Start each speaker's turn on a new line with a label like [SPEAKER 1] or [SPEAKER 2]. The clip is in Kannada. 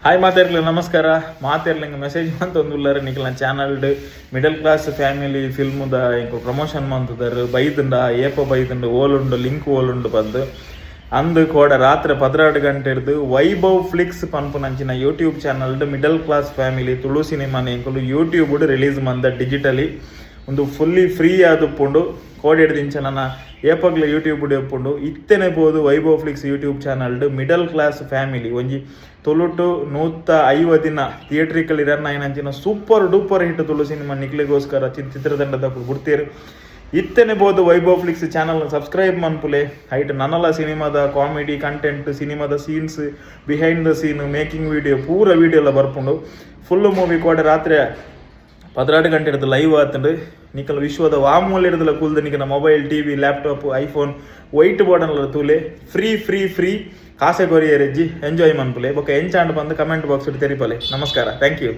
[SPEAKER 1] ಹಾಯ್ ಮಾತಾಡ್ಲಿ ನಮಸ್ಕಾರ ಮಾತಾಡ್ಲಿಂಗೆ ಮೆಸೇಜ್ ಮಂತೊಂದುಲ್ಲಾರ ನಿಖಿಲ್ನ ಚಾನಲ್ಡ್ ಮಿಡಲ್ ಕ್ಲಾಸ್ ಫ್ಯಾಮಿಲಿ ಫಿಲ್ಮ್ದ ಇಂಕೊ ಪ್ರಮೋಷನ್ ಮಂತುದಾರು ಬೈದುಂಡ ಏಪ ಬೈದುಂಡು ಓಲುಂಡು ಲಿಂಕ್ ಓಲುಂಡು ಬಂದು ಅಂದು ಕೂಡ ರಾತ್ರಿ 12 ಗಂಟೆ ಹಿಡಿದು ವೈಭವ್ ಫ್ಲಿಕ್ಸ್ ಪನ್ಪುನಂಚಿನ ಯೂಟ್ಯೂಬ್ ಚಾನಲ್ಡ್ ಮಿಡಲ್ ಕ್ಲಾಸ್ ಫ್ಯಾಮಿಲಿ ತುಳು ಸಿನಿಮಾನ ಇಂಕಲು ಯೂಟ್ಯೂಬ್ ರಿಲೀಸ್ ಮಂದ ಡಿಜಿಟಲಿ ಒಂದು ಫುಲ್ಲಿ ಫ್ರೀ ಆದುಪ್ಪುಂಡು ಕೋಡಿ ಹಿಡಿದಿಂಚ ನನ್ನ ಏಪಗ್ಲ ಯೂಟ್ಯೂಬ್ ಉಪ್ಪುಂಡು ಇತ್ತೇನೆ ಬೋದು ವೈಭವ್ ಫ್ಲಿಕ್ಸ್ ಯೂಟ್ಯೂಬ್ ಚಾನಲ್ಡ್ ಮಿಡಲ್ ಕ್ಲಾಸ್ ಫ್ಯಾಮಿಲಿ ಒಂಜಿ ತೊಲುಟು 150 ಥಿಯೇಟ್ರಿಕಲ್ ರನ್ ಆಯ್ನಂಚಿನ super duper hit Tulu cinema ನಿಕ್ಲಿಗೋಸ್ಕರ ಚಿತ್ರತಂಡದ ಗುರ್ತೀರು ಇತ್ತೇನೆ ಬೋದು ವೈಭವ್ ಫ್ಲಿಕ್ಸ್ ಚಾನಲ್ ಸಬ್ಸ್ಕ್ರೈಬ್ ಮನ್ಪುಲೆ ಹೈಟ್ ನನ್ನಲ್ಲ ಸಿನಿಮಾದ ಕಾಮಿಡಿ ಕಂಟೆಂಟ್ ಸಿನಿಮಾದ scenes behind the scene making video ಪೂರ ವಿಡಿಯೋ ಎಲ್ಲ ಬರ್ಪುಂಡು ಫುಲ್ ಮೂವಿ ಕೂಡ ರಾತ್ರಿ 12 ಗಂಟೆ ಹಿಡಿದು ಲೈವ್ ಆತಂಡು ನಿಕಲ್ ವಿಶ್ವದ ವಾಮೂಲ ಹಿಡಿದಲ್ಲ ಕೂಲ್ದ ನಿಕನ mobile TV laptop iPhone white board ಅಲ್ಲ ತೂಲೆ ಫ್ರೀ ಕಾಸೆ ಕೊರಿಯರ್ ಎಜ್ಜಿ ಎಂಜಾಯ್ ಮನ್ಪುಲೆ ಬೊಕ್ಕ ಎಂಚಾಂಡ್ ಬಂದು ಕಮೆಂಟ್ ಬಾಕ್ಸ್ ತೆರಿಪಲೆ ನಮಸ್ಕಾರ ಥ್ಯಾಂಕ್ ಯು.